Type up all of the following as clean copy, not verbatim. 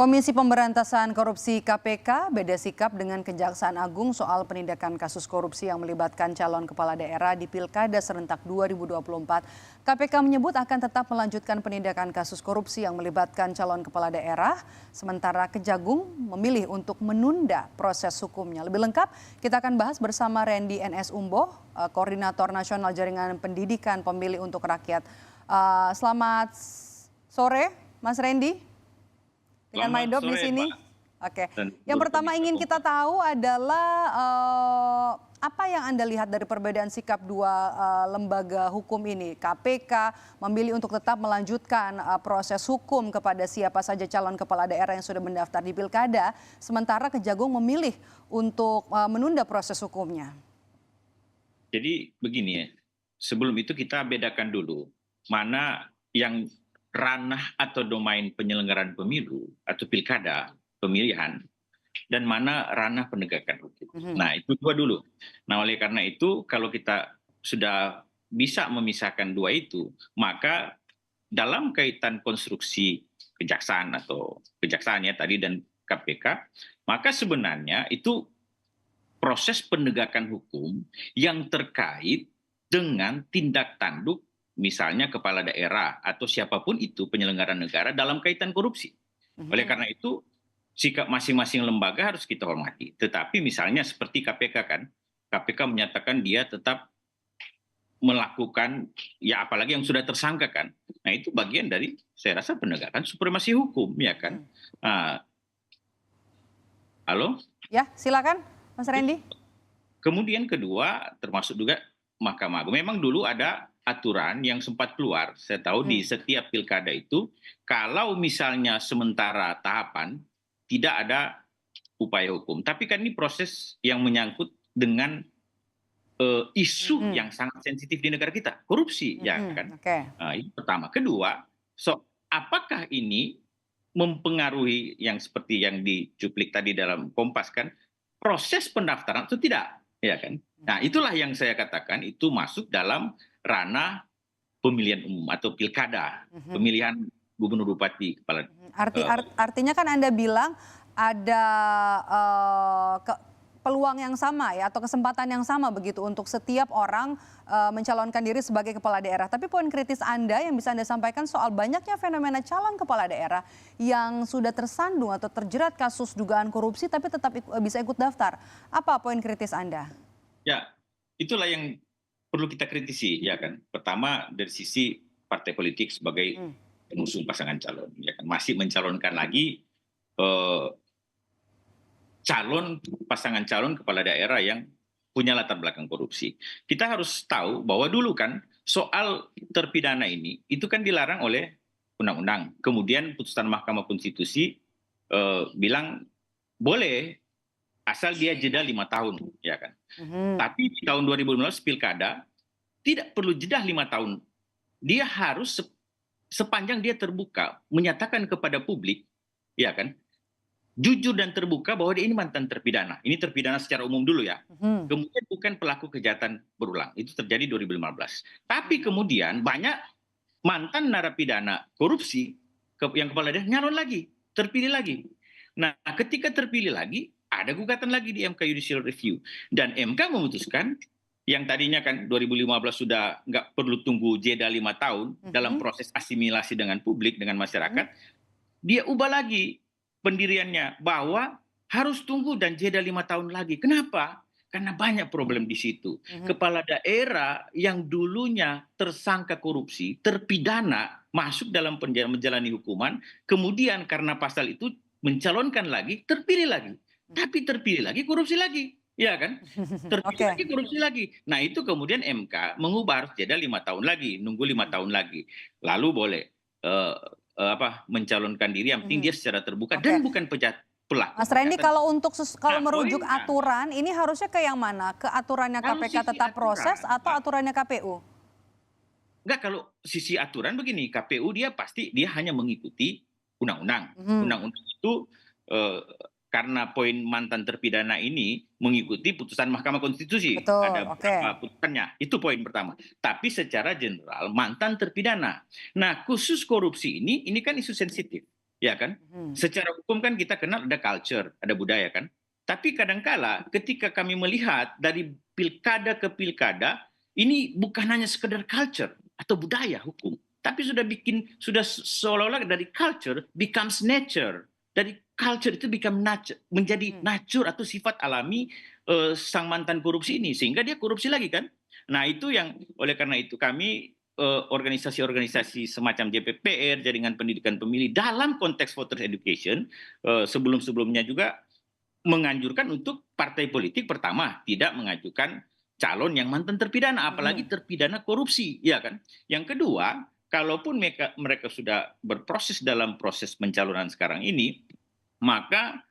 Komisi Pemberantasan Korupsi KPK beda sikap dengan Kejaksaan Agung soal penindakan kasus korupsi yang melibatkan calon kepala daerah di Pilkada serentak 2024. KPK menyebut akan tetap melanjutkan penindakan kasus korupsi yang melibatkan calon kepala daerah, sementara Kejagung memilih untuk menunda proses hukumnya. Lebih lengkap, kita akan bahas bersama Randy NS Umboh, Koordinator Nasional Jaringan Pendidikan Pemilih untuk Rakyat. Selamat sore, Mas Randy. Dengan Selamat Maidop di sore, sini. Mbak. Oke. Dan Yang seluruh pertama pemirsa ingin Kompas. kita tahu adalah apa yang Anda lihat dari perbedaan sikap dua lembaga hukum ini. KPK memilih untuk tetap melanjutkan proses hukum kepada siapa saja calon kepala daerah yang sudah mendaftar di Pilkada, sementara Kejagung memilih untuk menunda proses hukumnya. Jadi begini ya, sebelum itu kita bedakan dulu mana yang ranah atau domain penyelenggaraan pemilu atau pilkada pemilihan dan mana ranah penegakan hukum. Nah itu dua dulu. Nah oleh karena itu kalau kita sudah bisa memisahkan dua itu, maka dalam kaitan konstruksi kejaksaan atau kejaksaan ya tadi dan KPK, maka sebenarnya itu proses penegakan hukum yang terkait dengan tindak tanduk misalnya kepala daerah atau siapapun itu penyelenggara negara dalam kaitan korupsi. Oleh karena itu sikap masing-masing lembaga harus kita hormati. Tetapi misalnya seperti KPK kan, KPK menyatakan dia tetap melakukan ya apalagi yang sudah tersangka kan. Nah itu bagian dari saya rasa penegakan supremasi hukum ya kan. Halo? Ya, silakan Mas Randy. Kemudian kedua termasuk juga Mahkamah Agung. Memang dulu ada aturan yang sempat keluar, saya tahu di setiap pilkada itu, kalau misalnya sementara tahapan tidak ada upaya hukum. Tapi kan ini proses yang menyangkut dengan isu yang sangat sensitif di negara kita, korupsi, ya kan? Nah, itu pertama. Kedua, apakah ini mempengaruhi yang seperti yang dicuplik tadi dalam Kompas kan, proses pendaftaran atau tidak, ya kan? Nah, itulah yang saya katakan itu masuk dalam ranah pemilihan umum atau pilkada, pemilihan gubernur bupati kepala. Artinya kan Anda bilang ada peluang yang sama ya atau kesempatan yang sama begitu untuk setiap orang mencalonkan diri sebagai kepala daerah. Tapi poin kritis Anda yang bisa Anda sampaikan soal banyaknya fenomena calon kepala daerah yang sudah tersandung atau terjerat kasus dugaan korupsi tapi tetap bisa ikut daftar. Apa poin kritis Anda? Ya, itulah yang perlu kita kritisi ya kan. Pertama dari sisi partai politik sebagai pengusung pasangan calon, ya kan masih mencalonkan lagi pasangan calon kepala daerah yang punya latar belakang korupsi. Kita harus tahu bahwa dulu kan soal terpidana ini itu kan dilarang oleh undang-undang. Kemudian putusan Mahkamah Konstitusi bilang boleh asal dia jeda 5 tahun, ya kan. Tapi di tahun 2015 pilkada tidak perlu jeda 5 tahun. Dia harus sepanjang dia terbuka menyatakan kepada publik, ya kan, jujur dan terbuka bahwa dia ini mantan terpidana. Ini terpidana secara umum dulu ya. Kemudian bukan pelaku kejahatan berulang. Itu terjadi 2015. Tapi kemudian banyak mantan narapidana korupsi yang kepala daerah nyalon lagi, terpilih lagi. Nah, ketika terpilih lagi, ada gugatan lagi di MK Judicial Review. Dan MK memutuskan yang tadinya kan 2015 sudah nggak perlu tunggu jeda 5 tahun dalam proses asimilasi dengan publik, dengan masyarakat, dia ubah lagi pendiriannya bahwa harus tunggu dan jeda 5 tahun lagi. Kenapa? Karena banyak problem di situ. Kepala daerah yang dulunya tersangka korupsi, terpidana, masuk dalam menjalani hukuman, kemudian karena pasal itu mencalonkan lagi, terpilih lagi. Tapi terpilih lagi, korupsi lagi. Ya kan? Terpilih lagi, korupsi lagi. Nah itu kemudian MK mengubah harus jeda 5 tahun lagi, nunggu 5 tahun lagi. Lalu boleh mencalonkan diri, yang penting dia secara terbuka dan bukan pejabat. Mas Randy, kalau merujuk aturan, ini harusnya ke yang mana? Ke aturannya KPK tetap proses atau aturannya KPU? Enggak, kalau sisi aturan begini, KPU dia pasti dia hanya mengikuti undang-undang. Undang-undang itu karena poin mantan terpidana ini mengikuti putusan Mahkamah Konstitusi. Ada beberapa putusannya, itu poin pertama. Tapi secara general mantan terpidana. Nah khusus korupsi ini kan isu sensitif. ya kan? Secara hukum kan kita kenal ada culture, ada budaya kan. Tapi kadangkala ketika kami melihat dari pilkada ke pilkada, ini bukan hanya sekedar culture atau budaya hukum, tapi sudah seolah-olah dari culture becomes nature. Dari culture itu menjadi nature atau sifat alami sang mantan korupsi ini, sehingga dia korupsi lagi kan. Nah itu yang oleh karena itu kami organisasi-organisasi semacam JPPR, Jaringan Pendidikan Pemilih dalam konteks voter education sebelum-sebelumnya juga menganjurkan untuk partai politik pertama tidak mengajukan calon yang mantan terpidana, apalagi terpidana korupsi, ya kan? Yang kedua, kalaupun mereka sudah berproses dalam proses pencalonan sekarang ini, maka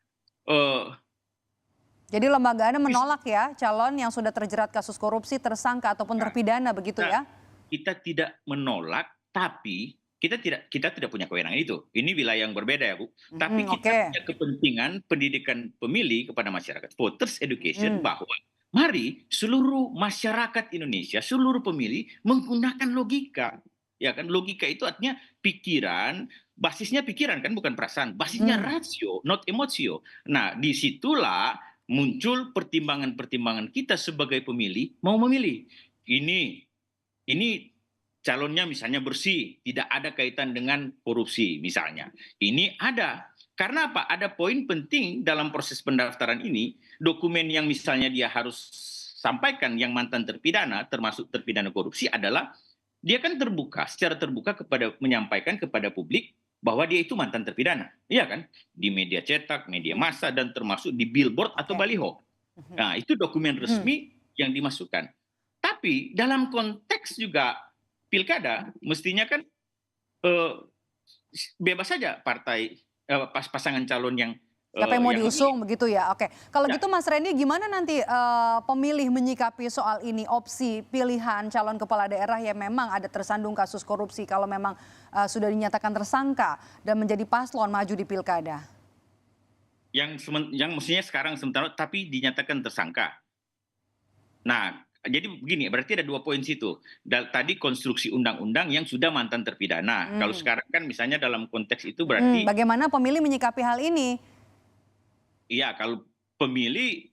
Jadi lembaga Anda menolak ya calon yang sudah terjerat kasus korupsi, tersangka ataupun terpidana begitu ya? kita tidak menolak, tapi kita tidak punya kewenangan itu. Ini wilayah yang berbeda ya Bu. Tapi kita punya kepentingan pendidikan pemilih kepada masyarakat, voters education, bahwa mari seluruh masyarakat Indonesia, seluruh pemilih menggunakan logika. Ya kan, logika itu artinya pikiran, basisnya pikiran kan, bukan perasaan, basisnya rasio, not emosio. Nah, disitulah muncul pertimbangan-pertimbangan kita sebagai pemilih mau memilih. Ini calonnya misalnya bersih, tidak ada kaitan dengan korupsi misalnya. Ini ada. Karena apa? Ada poin penting dalam proses pendaftaran ini, dokumen yang misalnya dia harus sampaikan yang mantan terpidana, termasuk terpidana korupsi adalah dia kan secara terbuka menyampaikan kepada publik bahwa dia itu mantan terpidana. Iya kan? Di media cetak, media massa, dan termasuk di billboard atau baliho. Nah, itu dokumen resmi yang dimasukkan. Tapi dalam konteks juga pilkada, mestinya kan bebas saja pasangan calon yang siapa yang mau diusung begitu ya? Oke. Kalau gitu Mas Randy, gimana nanti pemilih menyikapi soal ini, opsi pilihan calon kepala daerah yang memang ada tersandung kasus korupsi kalau memang sudah dinyatakan tersangka dan menjadi paslon maju di pilkada? Yang mestinya sekarang sementara tapi dinyatakan tersangka. Nah, jadi begini, berarti ada 2 poin situ. Tadi konstruksi undang-undang yang sudah mantan terpidana. Kalau sekarang kan misalnya dalam konteks itu berarti bagaimana pemilih menyikapi hal ini? Iya, kalau pemilih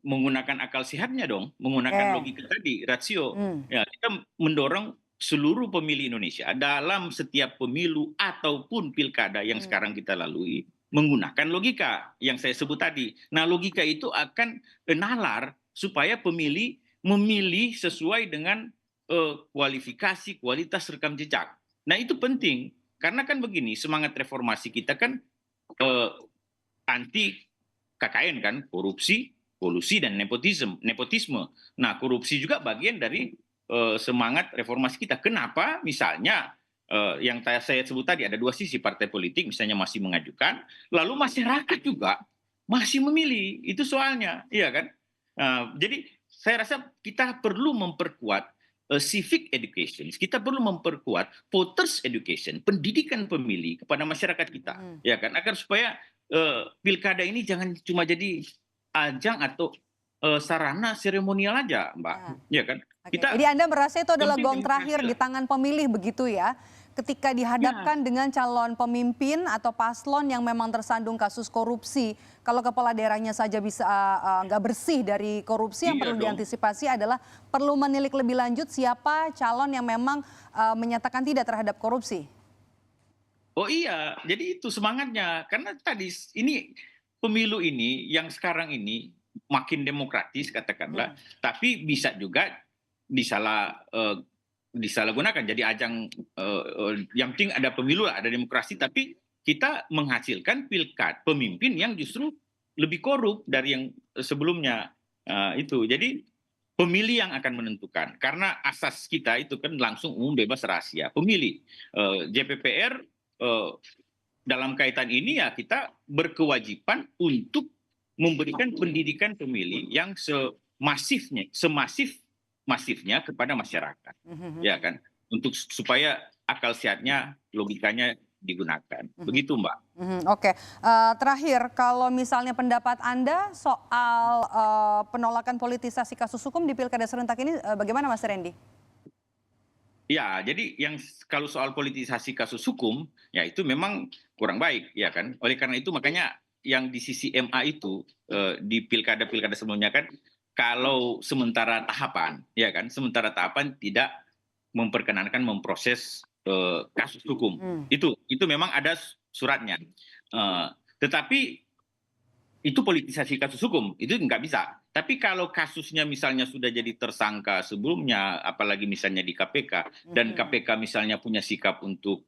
menggunakan akal sehatnya dong, menggunakan logika tadi, rasio. Ya, kita mendorong seluruh pemilih Indonesia dalam setiap pemilu ataupun pilkada yang sekarang kita lalui menggunakan logika yang saya sebut tadi. Nah, logika itu akan nalar supaya pemilih memilih sesuai dengan kualifikasi, kualitas rekam jejak. Nah, itu penting karena kan begini, semangat reformasi kita kan anti KKN kan, korupsi, kolusi, dan nepotisme. Nah, korupsi juga bagian dari semangat reformasi kita. Kenapa? Misalnya yang saya sebut tadi ada 2 sisi, partai politik misalnya masih mengajukan, lalu masyarakat juga masih memilih. Itu soalnya, iya kan? Jadi saya rasa kita perlu memperkuat civic education, kita perlu memperkuat voters education, pendidikan pemilih kepada masyarakat kita, ya kan, agar supaya pilkada ini jangan cuma jadi ajang atau sarana seremonial aja, Mbak, ya kan? Jadi Anda merasa itu adalah gong terakhir di tangan pemilih begitu ya? Ketika dihadapkan dengan calon pemimpin atau paslon yang memang tersandung kasus korupsi, kalau kepala daerahnya saja bisa nggak bersih dari korupsi, yang perlu diantisipasi adalah perlu menilik lebih lanjut siapa calon yang memang menyatakan tidak terhadap korupsi. Oh iya, jadi itu semangatnya. Karena tadi ini pemilu ini yang sekarang ini makin demokratis katakanlah, tapi bisa juga disalahgunakan jadi ajang yang penting ada pemilu, ada demokrasi, tapi kita menghasilkan pemimpin yang justru lebih korup dari yang sebelumnya. Itu jadi pemilih yang akan menentukan karena asas kita itu kan langsung, umum, bebas, rahasia. Pemilih JPPR dalam kaitan ini ya kita berkewajiban untuk memberikan pendidikan pemilih yang semasifnya kepada masyarakat, ya kan, untuk supaya akal sehatnya, logikanya digunakan. Begitu, Mbak. Oke, terakhir kalau misalnya pendapat Anda soal penolakan politisasi kasus hukum di pilkada serentak ini bagaimana Mas Randy? Ya, jadi kalau soal politisasi kasus hukum, ya itu memang kurang baik, ya kan. Oleh karena itu makanya yang di sisi MA itu di pilkada-pilkada sebelumnya kan, kalau sementara tahapan, ya kan, sementara tahapan tidak memperkenankan memproses kasus hukum. Hmm. Itu memang ada suratnya. Tetapi itu politisasi kasus hukum, itu nggak bisa. Tapi kalau kasusnya misalnya sudah jadi tersangka sebelumnya, apalagi misalnya di KPK, dan Mhm. KPK misalnya punya sikap untuk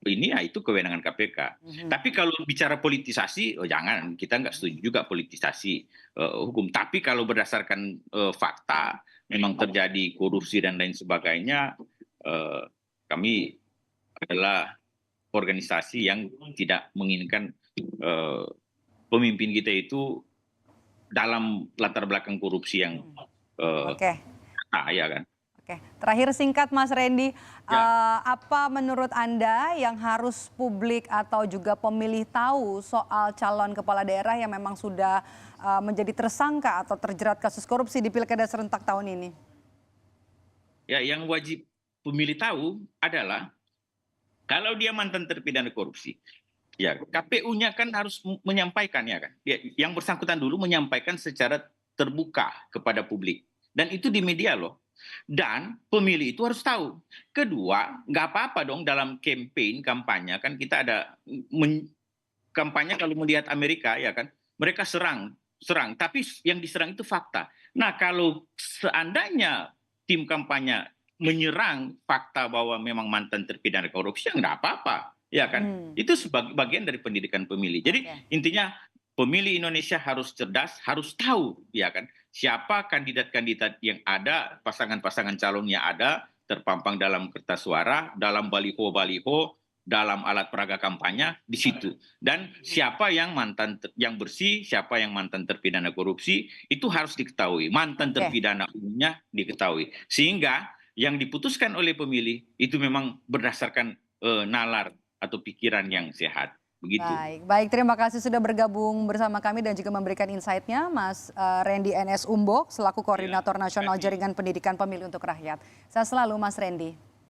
ini, ya itu kewenangan KPK. Mhm. Tapi kalau bicara politisasi, oh jangan, kita nggak setuju juga politisasi hukum. Tapi kalau berdasarkan fakta, memang terjadi korupsi dan lain sebagainya, eh, kami adalah organisasi yang tidak menginginkan eh, pemimpin kita itu dalam latar belakang korupsi yang Hmm. eh, Oke. kaya kan. Oke, terakhir singkat Mas Randy, Ya, apa menurut Anda yang harus publik atau juga pemilih tahu soal calon kepala daerah yang memang sudah menjadi tersangka atau terjerat kasus korupsi di Pilkada serentak tahun ini? ya yang wajib pemilih tahu adalah kalau dia mantan terpidana korupsi, ya KPU-nya kan harus menyampaikan ya kan. Yang bersangkutan dulu menyampaikan secara terbuka kepada publik. Dan itu di media loh. Dan pemilih itu harus tahu. Kedua, nggak apa-apa dong dalam campaign kampanye kan kita ada kampanye kalau melihat Amerika ya kan, mereka serang, tapi yang diserang itu fakta. Nah, kalau seandainya tim kampanye menyerang fakta bahwa memang mantan terpidana korupsi, ya nggak apa-apa, ya kan? Hmm. Itu sebagai bagian dari pendidikan pemilih. Jadi Oke. intinya pemilih Indonesia harus cerdas, harus tahu, ya kan? Siapa kandidat-kandidat yang ada, pasangan-pasangan calon yang ada, terpampang dalam kertas suara, dalam baliho-baliho, dalam alat peraga kampanye di situ. Dan siapa yang bersih, siapa yang mantan terpidana korupsi itu harus diketahui. Mantan Oke. terpidana umumnya diketahui. Sehingga yang diputuskan oleh pemilih itu memang berdasarkan nalar atau pikiran yang sehat. Begitu. Baik, baik. Terima kasih sudah bergabung bersama kami dan juga memberikan insight-nya, Mas Randy NS Umbok, selaku Ya, Koordinator terima Nasional kasih. Jaringan Pendidikan Pemilih untuk Rakyat. Saya selalu, Mas Randy.